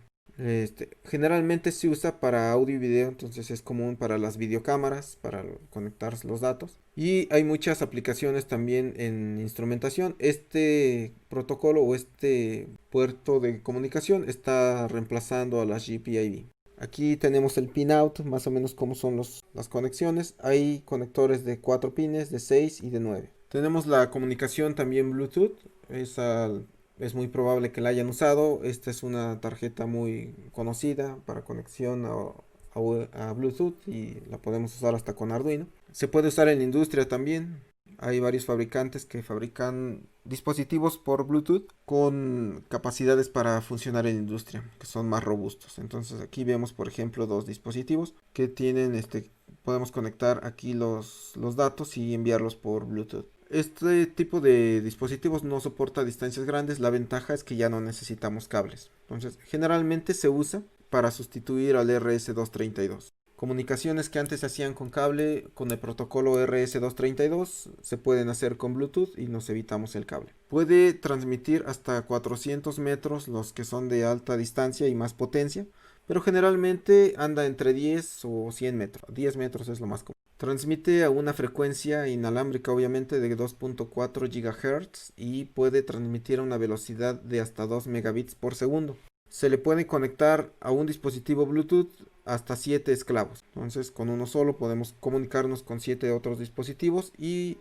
Generalmente se usa para audio y video, entonces es común para las videocámaras, para conectar los datos. Y hay muchas aplicaciones también en instrumentación. Este protocolo o este puerto de comunicación está reemplazando a las GPIB. Aquí tenemos el pinout, más o menos como son las conexiones. Hay conectores de 4 pines, de 6 y de 9. Tenemos la comunicación también Bluetooth. Es muy probable que la hayan usado. Esta es una tarjeta muy conocida para conexión a Bluetooth y la podemos usar hasta con Arduino. Se puede usar en la industria también. Hay varios fabricantes que fabrican dispositivos por Bluetooth con capacidades para funcionar en la industria, que son más robustos. Entonces aquí vemos, por ejemplo, dos dispositivos que tienen podemos conectar aquí los datos y enviarlos por Bluetooth. Este tipo de dispositivos no soporta distancias grandes. La ventaja es que ya no necesitamos cables. Entonces, generalmente se usa para sustituir al RS-232. Comunicaciones que antes se hacían con cable, con el protocolo RS-232, se pueden hacer con Bluetooth y nos evitamos el cable. Puede transmitir hasta 400 metros los que son de alta distancia y más potencia, pero generalmente anda entre 10 o 100 metros. 10 metros es lo más común. Transmite a una frecuencia inalámbrica, obviamente, de 2.4 GHz y puede transmitir a una velocidad de hasta 2 megabits por segundo. Se le puede conectar a un dispositivo Bluetooth hasta 7 esclavos. Entonces, con uno solo podemos comunicarnos con 7 otros dispositivos. Y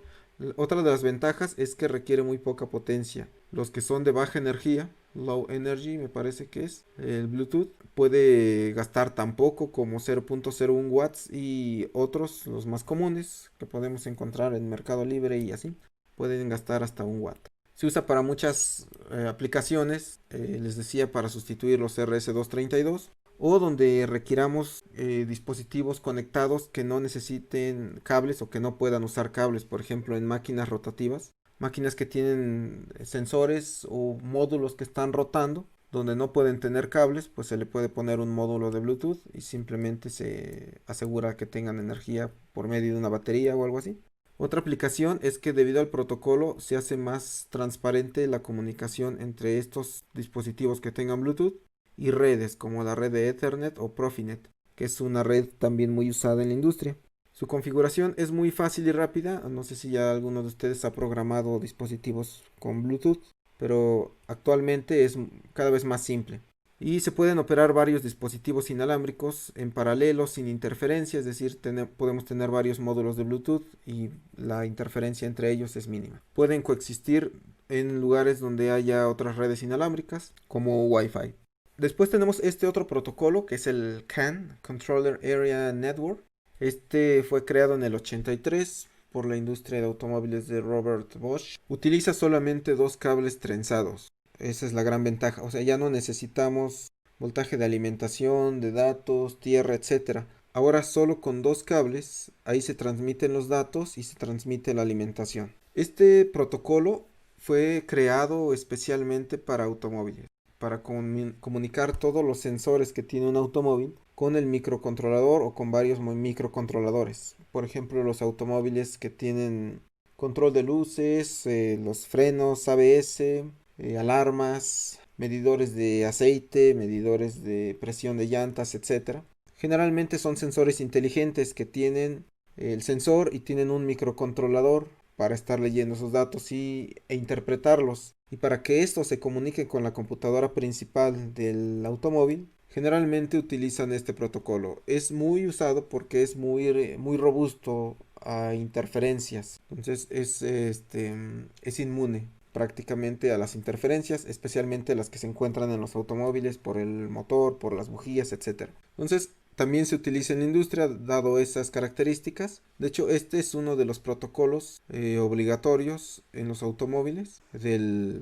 otra de las ventajas es que requiere muy poca potencia. Los que son de baja energía, low energy me parece que es, el Bluetooth puede gastar tan poco como 0.01 watts, y otros, los más comunes que podemos encontrar en Mercado Libre y así, pueden gastar hasta 1 watt. Se usa para muchas aplicaciones, les decía, para sustituir los RS-232 o donde requiramos dispositivos conectados que no necesiten cables o que no puedan usar cables, por ejemplo en máquinas rotativas, máquinas que tienen sensores o módulos que están rotando, donde no pueden tener cables, pues se le puede poner un módulo de Bluetooth y simplemente se asegura que tengan energía por medio de una batería o algo así. Otra aplicación es que debido al protocolo se hace más transparente la comunicación entre estos dispositivos que tengan Bluetooth y redes como la red de Ethernet o Profinet, que es una red también muy usada en la industria. Su configuración es muy fácil y rápida. No sé si ya alguno de ustedes ha programado dispositivos con Bluetooth, pero actualmente es cada vez más simple. Y se pueden operar varios dispositivos inalámbricos en paralelo sin interferencia, es decir, podemos tener varios módulos de Bluetooth y la interferencia entre ellos es mínima. Pueden coexistir en lugares donde haya otras redes inalámbricas como Wi-Fi. Después tenemos este otro protocolo que es el CAN, Controller Area Network. Este fue creado en el 83 por la industria de automóviles de Robert Bosch. Utiliza solamente dos cables trenzados. Esa es la gran ventaja. O sea, ya no necesitamos voltaje de alimentación, de datos, tierra, etcétera. Ahora solo con dos cables, ahí se transmiten los datos y se transmite la alimentación. Este protocolo fue creado especialmente para automóviles, para comunicar todos los sensores que tiene un automóvil con el microcontrolador o con varios microcontroladores. Por ejemplo, los automóviles que tienen control de luces, los frenos, ABS, alarmas, medidores de aceite, medidores de presión de llantas, etcétera. Generalmente son sensores inteligentes que tienen el sensor y tienen un microcontrolador para estar leyendo esos datos e interpretarlos. Y para que esto se comunique con la computadora principal del automóvil, generalmente utilizan este protocolo. Es muy usado porque es muy robusto a interferencias. Entonces es inmune prácticamente a las interferencias, especialmente las que se encuentran en los automóviles por el motor, por las bujías, etcétera. Entonces, también se utiliza en la industria dado esas características. De hecho, este es uno de los protocolos obligatorios en los automóviles.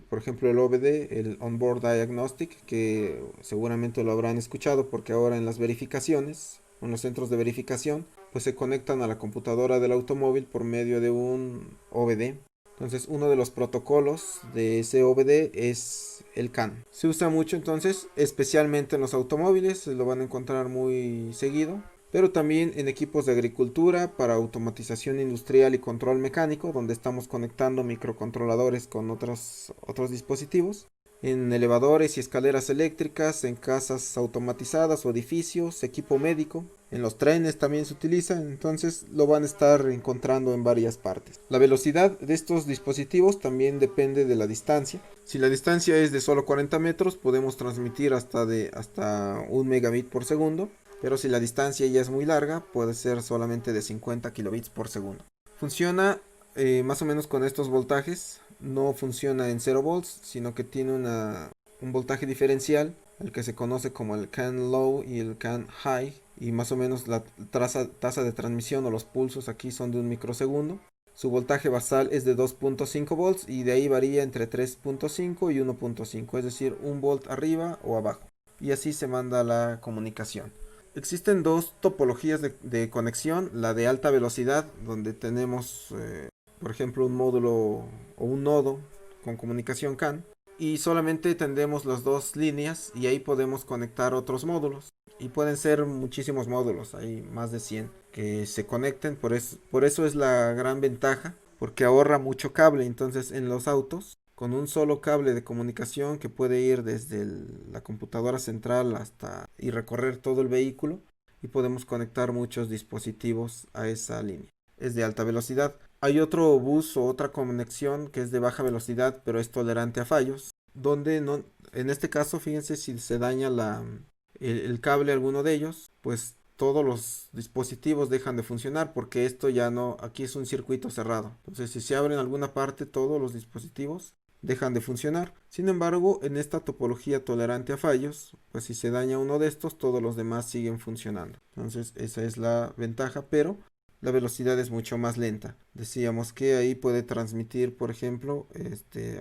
Por ejemplo, el OBD, el Onboard Diagnostic, que seguramente lo habrán escuchado porque ahora en las verificaciones, en los centros de verificación, pues se conectan a la computadora del automóvil por medio de un OBD. Entonces uno de los protocolos de COBD es el CAN. Se usa mucho entonces, especialmente en los automóviles, lo van a encontrar muy seguido, pero también en equipos de agricultura para automatización industrial y control mecánico, donde estamos conectando microcontroladores con otros dispositivos, en elevadores y escaleras eléctricas, en casas automatizadas o edificios, equipo médico, en los trenes también se utiliza, entonces lo van a estar encontrando en varias partes. La velocidad de estos dispositivos también depende de la distancia. Si la distancia es de solo 40 metros, podemos transmitir hasta 1 megabit por segundo, pero si la distancia ya es muy larga, puede ser solamente de 50 kilobits por segundo. Funciona más o menos con estos voltajes. No funciona en 0 volts, sino que tiene un voltaje diferencial, el que se conoce como el CAN low y el CAN high, y más o menos la tasa de transmisión o los pulsos aquí son de 1 microsegundo. Su voltaje basal es de 2.5 volts y de ahí varía entre 3.5 y 1.5, es decir, 1 volt arriba o abajo. Y así se manda la comunicación. Existen dos topologías de conexión, la de alta velocidad, donde tenemos, por ejemplo, un módulo o un nodo con comunicación CAN, y solamente tendremos las dos líneas y ahí podemos conectar otros módulos. Y pueden ser muchísimos módulos, hay más de 100 que se conecten, por eso es la gran ventaja, porque ahorra mucho cable. Entonces en los autos, con un solo cable de comunicación que puede ir desde la computadora central hasta y recorrer todo el vehículo, y podemos conectar muchos dispositivos a esa línea. Es de alta velocidad. Hay otro bus o otra conexión que es de baja velocidad, pero es tolerante a fallos, donde no, en este caso, fíjense, si se daña el cable alguno de ellos, pues todos los dispositivos dejan de funcionar, porque esto ya no, aquí es un circuito cerrado. Entonces, si se abre en alguna parte, todos los dispositivos dejan de funcionar. Sin embargo, en esta topología tolerante a fallos, pues si se daña uno de estos, todos los demás siguen funcionando. Entonces, esa es la ventaja, pero la velocidad es mucho más lenta. Decíamos que ahí puede transmitir, por ejemplo,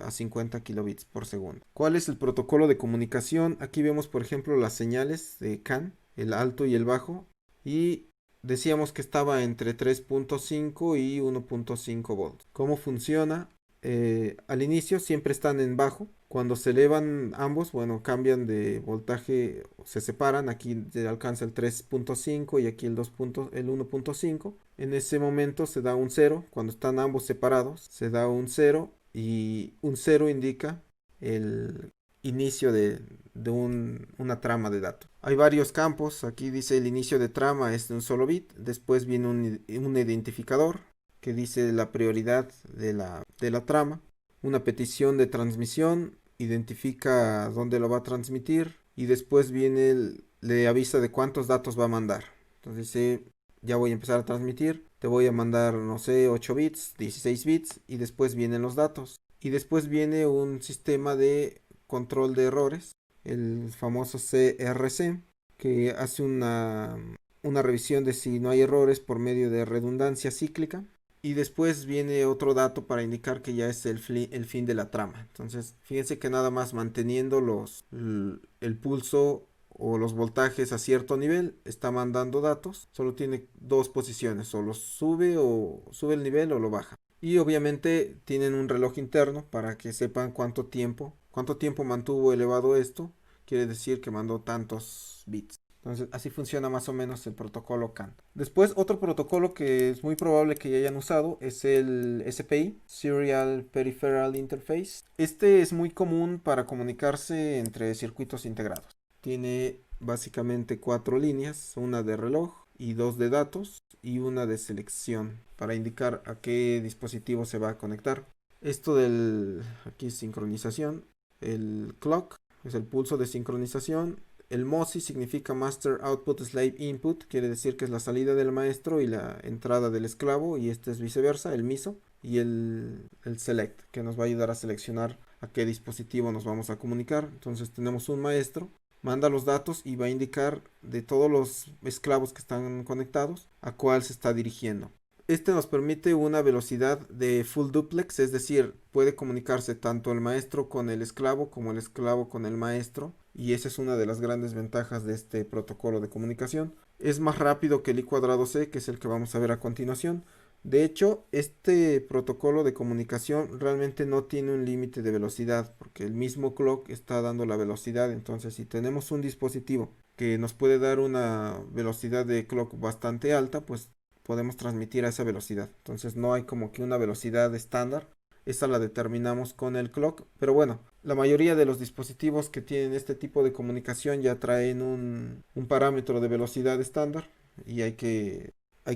a 50 kilobits por segundo. ¿Cuál es el protocolo de comunicación? Aquí vemos, por ejemplo, las señales de CAN, el alto y el bajo, y decíamos que estaba entre 3.5 y 1.5 volts. ¿Cómo funciona? Al inicio siempre están en bajo. Cuando se elevan ambos, bueno, cambian de voltaje, se separan. Aquí se alcanza el 3.5 y aquí el 1.5. En ese momento se da un 0. Cuando están ambos separados, se da un 0 y un 0 indica el inicio de una trama de datos. Hay varios campos. Aquí dice el inicio de trama es de un solo bit. Después viene un identificador que dice la prioridad de la trama. Una petición de transmisión, identifica dónde lo va a transmitir y después le avisa de cuántos datos va a mandar. Entonces dice, ya voy a empezar a transmitir, te voy a mandar, no sé, 8 bits, 16 bits y después vienen los datos. Y después viene un sistema de control de errores, el famoso CRC, que hace una revisión de si no hay errores por medio de redundancia cíclica. Y después viene otro dato para indicar que ya es el fin de la trama. Entonces, fíjense que nada más manteniendo el pulso o los voltajes a cierto nivel, está mandando datos. Solo tiene dos posiciones, o sube el nivel o lo baja. Y obviamente tienen un reloj interno para que sepan cuánto tiempo mantuvo elevado esto. Quiere decir que mandó tantos bits. Entonces, así funciona más o menos el protocolo CAN. Después, otro protocolo que es muy probable que ya hayan usado es el SPI, Serial Peripheral Interface. Este es muy común para comunicarse entre circuitos integrados. Tiene básicamente 4 líneas, una de reloj y 2 de datos y una de selección para indicar a qué dispositivo se va a conectar. Esto aquí es sincronización, el clock es el pulso de sincronización. El MOSI significa Master Output Slave Input, quiere decir que es la salida del maestro y la entrada del esclavo, y este es viceversa, el MISO, y el Select, que nos va a ayudar a seleccionar a qué dispositivo nos vamos a comunicar. Entonces tenemos un maestro, manda los datos y va a indicar de todos los esclavos que están conectados a cuál se está dirigiendo. Este nos permite una velocidad de full duplex, es decir, puede comunicarse tanto el maestro con el esclavo como el esclavo con el maestro, y esa es una de las grandes ventajas de este protocolo de comunicación. Es más rápido que el I cuadrado C, que es el que vamos a ver a continuación, De hecho, este protocolo de comunicación realmente no tiene un límite de velocidad, porque el mismo clock está dando la velocidad. Entonces, si tenemos un dispositivo que nos puede dar una velocidad de clock bastante alta, pues podemos transmitir a esa velocidad. Entonces, no hay como que una velocidad estándar. Esa la determinamos con el clock. Pero bueno, la mayoría de los dispositivos que tienen este tipo de comunicación ya traen un parámetro de velocidad estándar y hay que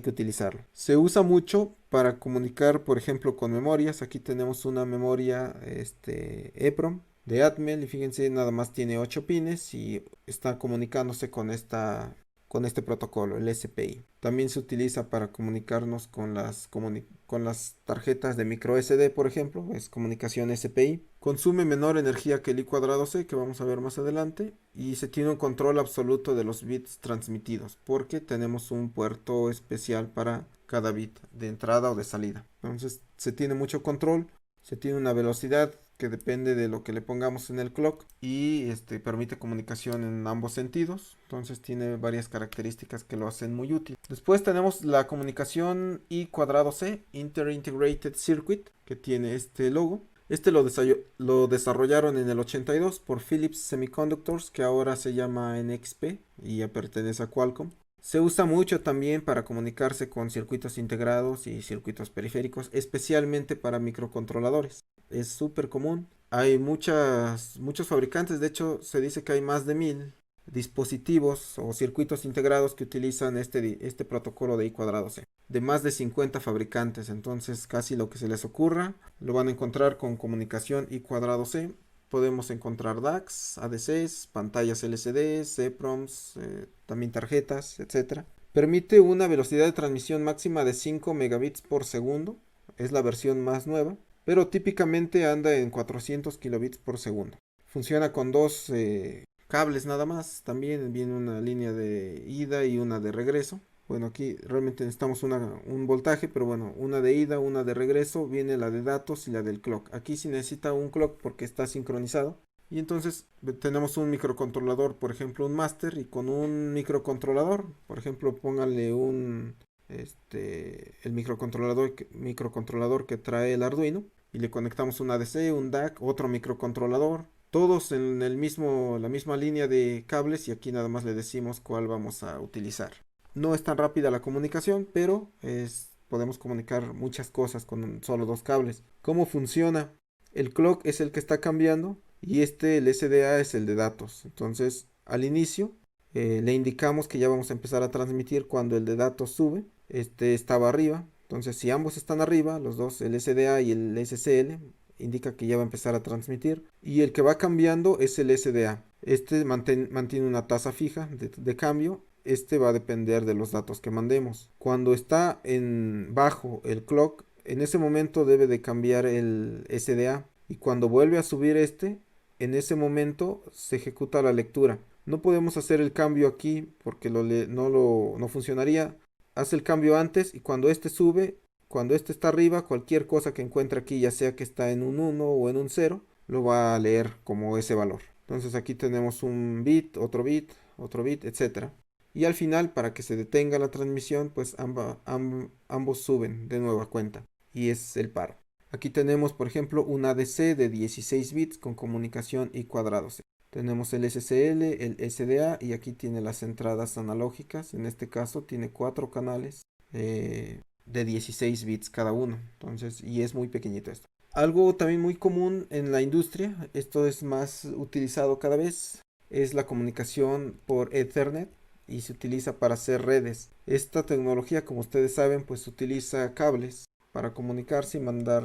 utilizarlo. Se usa mucho para comunicar, por ejemplo, con memorias. Aquí tenemos una memoria EEPROM de Atmel y fíjense, nada más tiene 8 pines y está comunicándose con este protocolo, el SPI. También se utiliza para comunicarnos con las tarjetas de micro SD, por ejemplo, es comunicación SPI. Consume menor energía que el I cuadrado C, que vamos a ver más adelante, y se tiene un control absoluto de los bits transmitidos, porque tenemos un puerto especial para cada bit de entrada o de salida. Entonces se tiene mucho control, se tiene una velocidad que depende de lo que le pongamos en el clock y permite comunicación en ambos sentidos. Entonces tiene varias características que lo hacen muy útil. Después tenemos la comunicación I cuadrado C, Inter-Integrated Circuit, que tiene este logo. Lo desarrollaron en el 82 por Philips Semiconductors, que ahora se llama NXP y ya pertenece a Qualcomm. Se usa mucho también para comunicarse con circuitos integrados y circuitos periféricos, especialmente para microcontroladores. Es súper común. Hay muchos fabricantes, de hecho se dice que hay más de 1000 dispositivos o circuitos integrados que utilizan este protocolo de I cuadrado C. De más de 50 fabricantes, entonces casi lo que se les ocurra lo van a encontrar con comunicación I cuadrado C. Podemos encontrar DACs, ADCs, pantallas LCDs, EPROMs, también tarjetas, etcétera. Permite una velocidad de transmisión máxima de 5 megabits por segundo. Es la versión más nueva, pero típicamente anda en 400 kilobits por segundo. Funciona con dos cables nada más. También viene una línea de ida y una de regreso. Bueno, aquí realmente necesitamos un voltaje, pero bueno, una de ida, una de regreso, viene la de datos y la del clock. Aquí sí necesita un clock porque está sincronizado. Y entonces tenemos un microcontrolador, por ejemplo, un master, y con un microcontrolador, por ejemplo, pónganle el microcontrolador que trae el Arduino, y le conectamos un ADC, un DAC, otro microcontrolador, todos en la misma línea de cables, y aquí nada más le decimos cuál vamos a utilizar. No es tan rápida la comunicación, pero podemos comunicar muchas cosas con solo dos cables. ¿Cómo funciona? El clock es el que está cambiando y el SDA es el de datos. Entonces, al inicio le indicamos que ya vamos a empezar a transmitir cuando el de datos sube. Este estaba arriba. Entonces, si ambos están arriba, los dos, el SDA y el SCL, indica que ya va a empezar a transmitir. Y el que va cambiando es el SDA. Mantiene una tasa fija de cambio. Este va a depender de los datos que mandemos. Cuando está en bajo el clock, en ese momento debe de cambiar el SDA. Y cuando vuelve a subir en ese momento se ejecuta la lectura. No podemos hacer el cambio aquí porque no funcionaría. Hace el cambio antes y cuando sube, cuando está arriba, cualquier cosa que encuentre aquí, ya sea que está en un 1 o en un 0, lo va a leer como ese valor. Entonces aquí tenemos un bit, otro bit, etcétera. Y al final, para que se detenga la transmisión, pues ambos suben de nueva cuenta. Y es el paro. Aquí tenemos, por ejemplo, un ADC de 16 bits con comunicación I cuadrado C. Tenemos el SCL, el SDA y aquí tiene las entradas analógicas. En este caso tiene 4 canales de 16 bits cada uno. Entonces, y es muy pequeñito esto. Algo también muy común en la industria, esto es más utilizado cada vez, es la comunicación por Ethernet y se utiliza para hacer redes. Esta tecnología, como ustedes saben, pues utiliza cables para comunicarse y mandar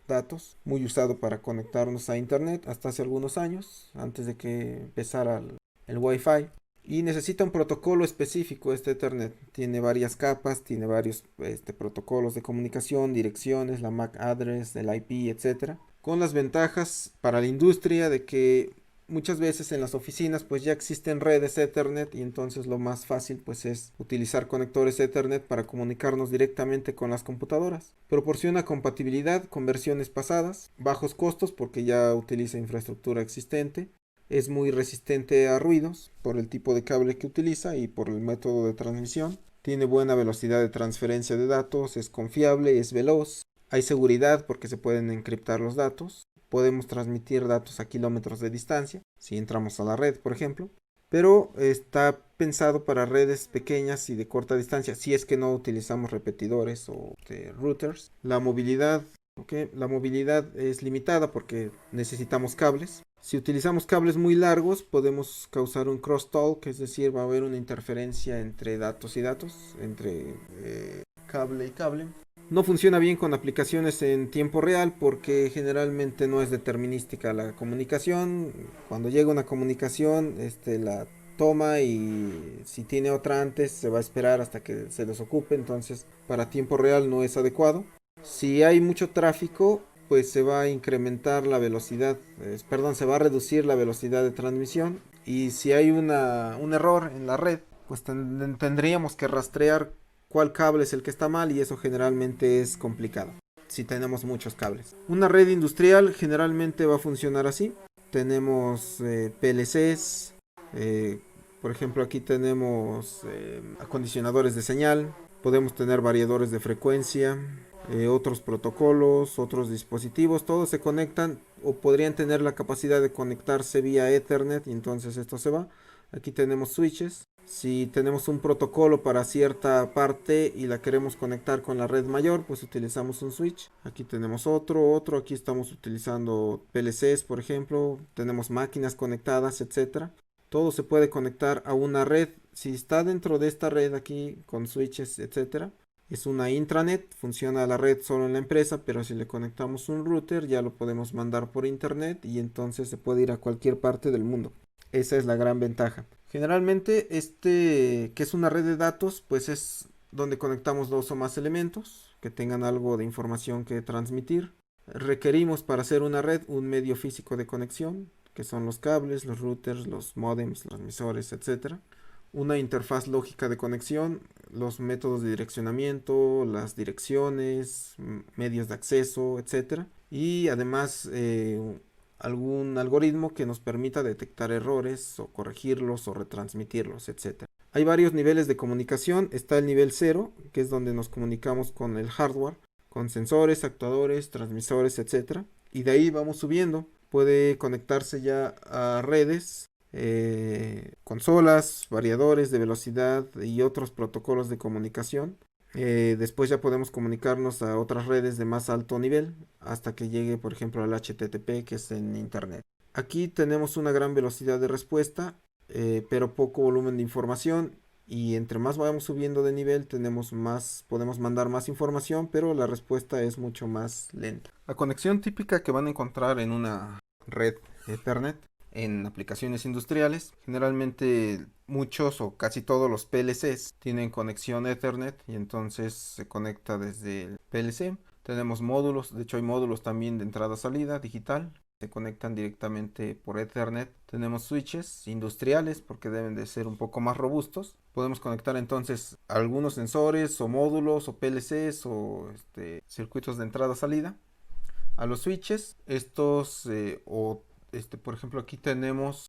datos, muy usado para conectarnos a internet hasta hace algunos años, antes de que empezara el Wi-Fi. Y necesita un protocolo específico este Ethernet. Tiene varias capas, tiene varios protocolos de comunicación, direcciones, la MAC address, el IP, etcétera. Con las ventajas para la industria de que muchas veces en las oficinas pues ya existen redes Ethernet y entonces lo más fácil pues es utilizar conectores Ethernet para comunicarnos directamente con las computadoras. Proporciona compatibilidad con versiones pasadas, bajos costos porque ya utiliza infraestructura existente. Es muy resistente a ruidos por el tipo de cable que utiliza y por el método de transmisión. tiene buena velocidad de transferencia de datos, es confiable, es veloz. Hay seguridad porque se pueden encriptar los datos. Podemos transmitir datos a kilómetros de distancia, si entramos a la red, por ejemplo. Pero está pensado para redes pequeñas y de corta distancia, si es que no utilizamos repetidores o routers. La movilidad es limitada porque necesitamos cables. Si utilizamos cables muy largos, podemos causar un crosstalk, es decir, va a haber una interferencia entre datos y datos, entre cable y cable. No funciona bien con aplicaciones en tiempo real porque generalmente no es determinística la comunicación. Cuando llega una comunicación, la toma y si tiene otra antes se va a esperar hasta que se desocupe, entonces para tiempo real no es adecuado. Si hay mucho tráfico, pues se va a incrementar la velocidad, perdón, se va a reducir la velocidad de transmisión y si hay un error en la red, pues tendríamos que rastrear cuál cable es el que está mal y eso generalmente es complicado si tenemos muchos cables. Una red industrial generalmente va a funcionar así. Tenemos PLCs, eh, por ejemplo aquí tenemos acondicionadores de señal, podemos tener variadores de frecuencia, otros protocolos, otros dispositivos, todos se conectan o podrían tener la capacidad de conectarse vía Ethernet y entonces esto se va. Aquí tenemos switches. Si tenemos un protocolo para cierta parte y la queremos conectar con la red mayor, pues utilizamos un switch. Aquí tenemos otro. Aquí estamos utilizando PLCs, por ejemplo. Tenemos máquinas conectadas, etcétera. Todo se puede conectar a una red. Si está dentro de esta red aquí con switches, etcétera, es una intranet, funciona la red solo en la empresa, pero si le conectamos un router ya lo podemos mandar por internet y entonces se puede ir a cualquier parte del mundo. Esa es la gran ventaja. Generalmente que es una red de datos, pues es donde conectamos dos o más elementos que tengan algo de información que transmitir. Requerimos para hacer una red un medio físico de conexión, que son los cables, los routers, los modems, los transmisores, etcétera. Una interfaz lógica de conexión, los métodos de direccionamiento, las direcciones, medios de acceso, etcétera. Y además algún algoritmo que nos permita detectar errores o corregirlos o retransmitirlos, etcétera. Hay varios niveles de comunicación. Está el nivel 0, que es donde nos comunicamos con el hardware, con sensores, actuadores, transmisores, etcétera. Y de ahí vamos subiendo. Puede conectarse ya a redes, consolas, variadores de velocidad y otros protocolos de comunicación. Después ya podemos comunicarnos a otras redes de más alto nivel hasta que llegue, por ejemplo, al HTTP, que es en Internet. Aquí tenemos una gran velocidad de respuesta, pero poco volumen de información. Y entre más vayamos subiendo de nivel, podemos mandar más información, pero la respuesta es mucho más lenta. La conexión típica que van a encontrar en una red Ethernet en aplicaciones industriales, generalmente muchos o casi todos los PLCs tienen conexión Ethernet y entonces se conecta desde el PLC. Tenemos módulos, de hecho hay módulos también de entrada-salida digital, se conectan directamente por Ethernet. Tenemos switches industriales porque deben de ser un poco más robustos. Podemos conectar entonces algunos sensores o módulos o PLCs o circuitos de entrada-salida a los switches. Por ejemplo, aquí tenemos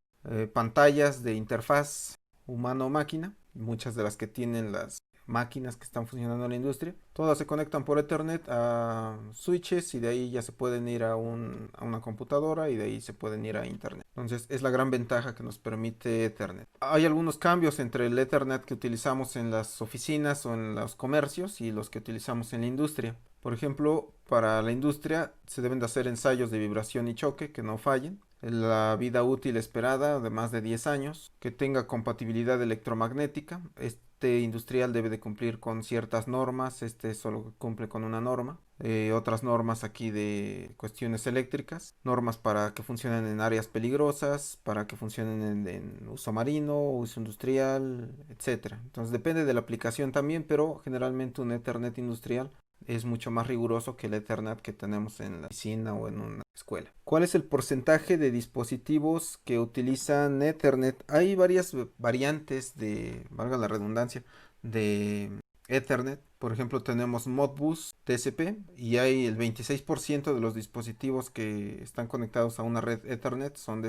pantallas de interfaz humano-máquina, muchas de las que tienen las máquinas que están funcionando en la industria. Todas se conectan por Ethernet a switches y de ahí ya se pueden ir a una computadora y de ahí se pueden ir a Internet. Entonces es la gran ventaja que nos permite Ethernet. Hay algunos cambios entre el Ethernet que utilizamos en las oficinas o en los comercios y los que utilizamos en la industria. Por ejemplo, para la industria se deben de hacer ensayos de vibración y choque que no fallen, la vida útil esperada de más de 10 años, que tenga compatibilidad electromagnética. Este industrial debe de cumplir con ciertas normas, este solo cumple con una norma. Otras normas aquí de cuestiones eléctricas, normas para que funcionen en áreas peligrosas, para que funcionen en uso marino, uso industrial, etcétera. Entonces depende de la aplicación también, pero generalmente un Ethernet industrial es mucho más riguroso que el Ethernet que tenemos en la oficina o en una escuela. ¿Cuál es el porcentaje de dispositivos que utilizan Ethernet? Hay varias variantes valga la redundancia, de Ethernet. Por ejemplo, tenemos Modbus TCP y hay el 26% de los dispositivos que están conectados a una red Ethernet son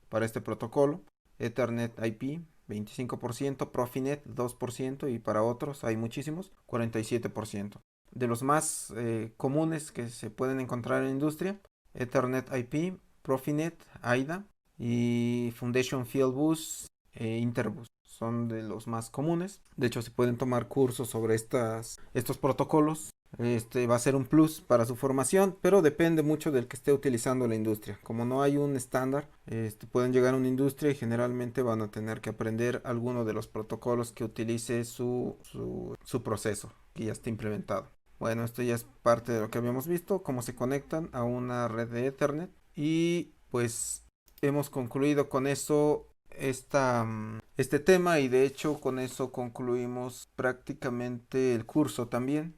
para este protocolo, Ethernet IP. 25%, Profinet 2% y para otros hay muchísimos, 47%. De los más comunes que se pueden encontrar en la industria, Ethernet IP, Profinet, AIDA y Foundation Fieldbus e Interbus son de los más comunes. De hecho, se pueden tomar cursos sobre estos protocolos. Este va a ser un plus para su formación, pero depende mucho del que esté utilizando la industria. Como no hay un estándar, pueden llegar a una industria y generalmente van a tener que aprender alguno de los protocolos que utilice su proceso, que ya está implementado. Bueno, esto ya es parte de lo que habíamos visto, cómo se conectan a una red de Ethernet. Y pues hemos concluido con eso este tema y de hecho con eso concluimos prácticamente el curso también.